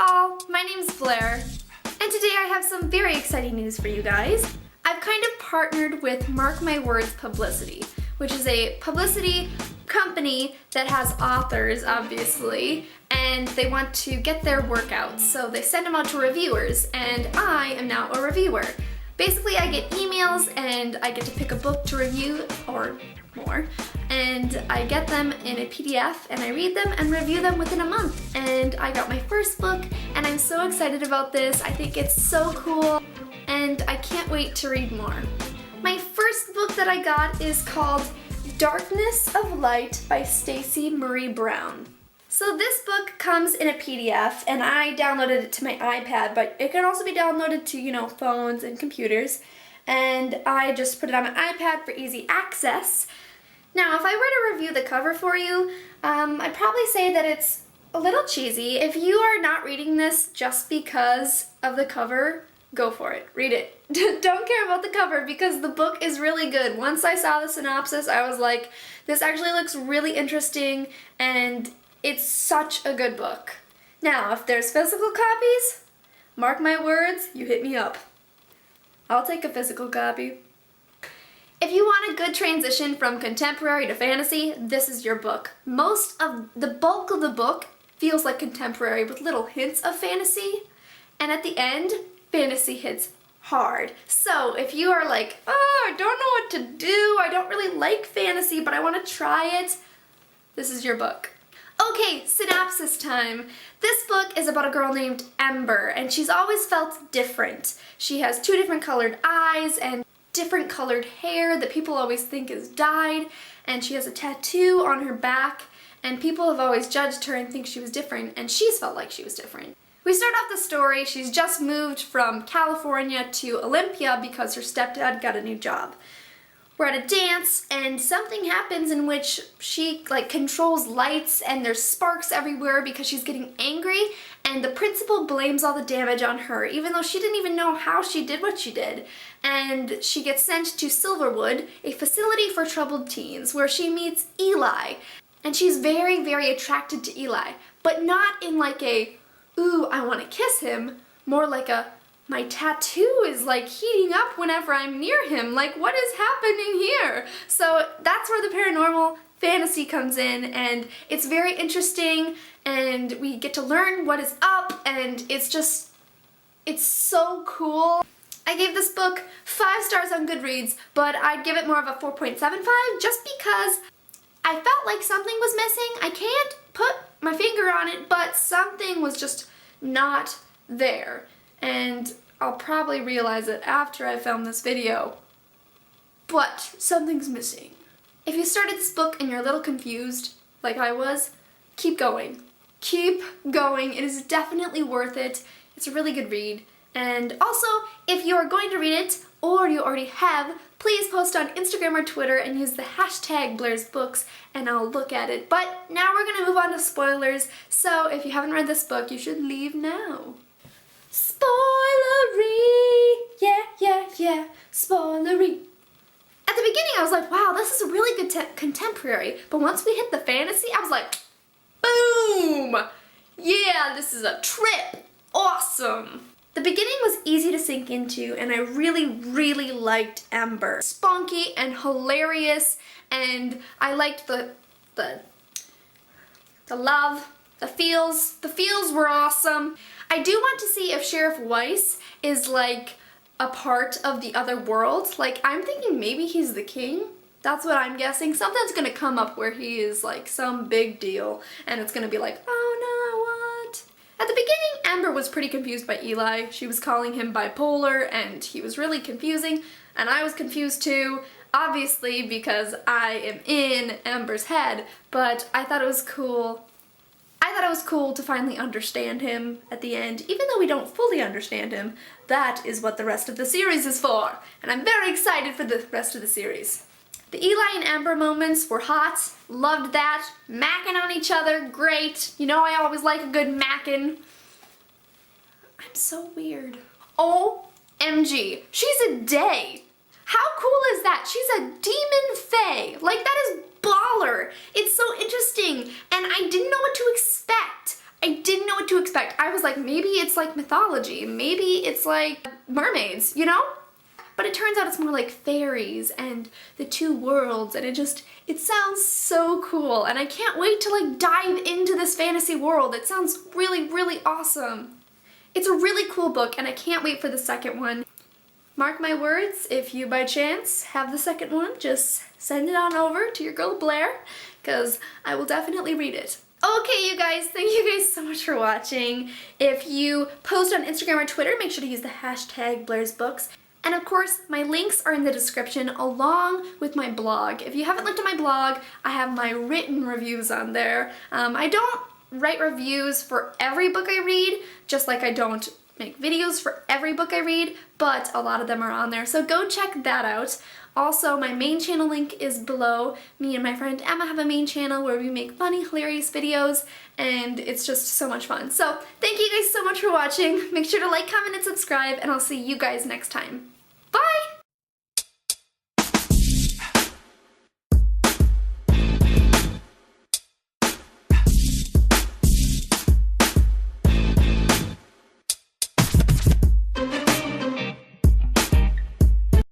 Hello all, my name's Blair, and today I have some very exciting news for you guys. I've kind of partnered with Mark My Words Publicity, which is a publicity company that has authors, obviously, and they want to get their work out, so they send them out to reviewers, and I am now a reviewer. Basically, I get emails and I get to pick a book to review, or more, and I get them in a PDF and I read them and review them within a month. And I got my first book and I'm so excited about this. I think it's so cool and I can't wait to read more. My first book that I got is called Darkness of Light by Stacie Marie Brown. So this book comes in a PDF and I downloaded it to my iPad, but it can also be downloaded to, phones and computers. And I just put it on my iPad for easy access. Now, if I were to review the cover for you, I'd probably say that it's a little cheesy. If you are not reading this just because of the cover, go for it. Read it. Don't care about the cover because the book is really good. Once I saw the synopsis, I was like, this actually looks really interesting and it's such a good book. Now, if there's physical copies, mark my words, you hit me up. I'll take a physical copy. If you want a good transition from contemporary to fantasy, this is your book. Most of the bulk of the book feels like contemporary with little hints of fantasy, and at the end, fantasy hits hard. So if you are like, oh, I don't know what to do, I don't really like fantasy, but I want to try it, this is your book. Okay, synopsis time. This book is about a girl named Ember, and she's always felt different. She has 2 different colored eyes and different colored hair that people always think is dyed, and she has a tattoo on her back, and people have always judged her and think she was different, and she's felt like she was different. We start off the story, she's just moved from California to Olympia because her stepdad got a new job. We're at a dance and something happens in which she controls lights and there's sparks everywhere because she's getting angry, and the principal blames all the damage on her even though she didn't even know how she did what she did. And she gets sent to Silverwood, a facility for troubled teens, where she meets Eli. And she's very, very attracted to Eli, but not in like a, ooh, I want to kiss him, more like a, my tattoo is heating up whenever I'm near him. What is happening here? So that's where the paranormal fantasy comes in, and it's very interesting, and we get to learn what is up, and it's so cool. I gave this book 5 stars on Goodreads, but I'd give it more of a 4.75 just because I felt like something was missing. I can't put my finger on it, but something was just not there. And I'll probably realize it after I film this video. But something's missing. If you started this book and you're a little confused, like I was, keep going. Keep going. It is definitely worth it. It's a really good read. And also, if you are going to read it, or you already have, please post on Instagram or Twitter and use the hashtag BlairsBooks and I'll look at it. But now we're going to move on to spoilers, so if you haven't read this book, you should leave now. Spoilery! Yeah, spoilery. At the beginning I was like, wow, this is a really good contemporary, but once we hit the fantasy, I was like, boom! Yeah, this is a trip! Awesome! The beginning was easy to sink into, and I really, really liked Ember. Spunky and hilarious, and I liked the love, the feels. The feels were awesome. I do want to see if Sheriff Weiss is a part of the other world. I'm thinking maybe he's the king. That's what I'm guessing. Something's gonna come up where he is some big deal, and it's gonna be like, oh no, what? At the beginning, Ember was pretty confused by Eli. She was calling him bipolar, and he was really confusing, and I was confused too, obviously because I am in Ember's head, but I thought it was cool. I thought it was cool to finally understand him at the end, even though we don't fully understand him. That is what the rest of the series is for, and I'm very excited for the rest of the series. The Eli and Ember moments were hot, loved that, macking on each other, great. You know I always like a good macking. I'm so weird. OMG, she's a dae. How cool is that? She's a demon fae. That is baller. It's so interesting, and I didn't know what to expect. I didn't know what to expect. I was like, maybe it's like mythology, maybe it's like mermaids, you know? But it turns out it's more like fairies and the two worlds, and it sounds so cool, and I can't wait to like dive into this fantasy world. It sounds really, really awesome. It's a really cool book, and I can't wait for the second one. Mark my words, if you by chance have the second one, just send it on over to your girl Blair, because I will definitely read it. Okay, you guys, thank you guys so much for watching. If you post on Instagram or Twitter, make sure to use the hashtag Blair's Books. And of course, my links are in the description along with my blog. If you haven't looked at my blog, I have my written reviews on there. I don't write reviews for every book I read, just like I don't make videos for every book I read, but a lot of them are on there, so go check that out. Also, my main channel link is below. Me and my friend Emma have a main channel where we make funny, hilarious videos, and it's just so much fun. So, thank you guys so much for watching. Make sure to like, comment, and subscribe, and I'll see you guys next time.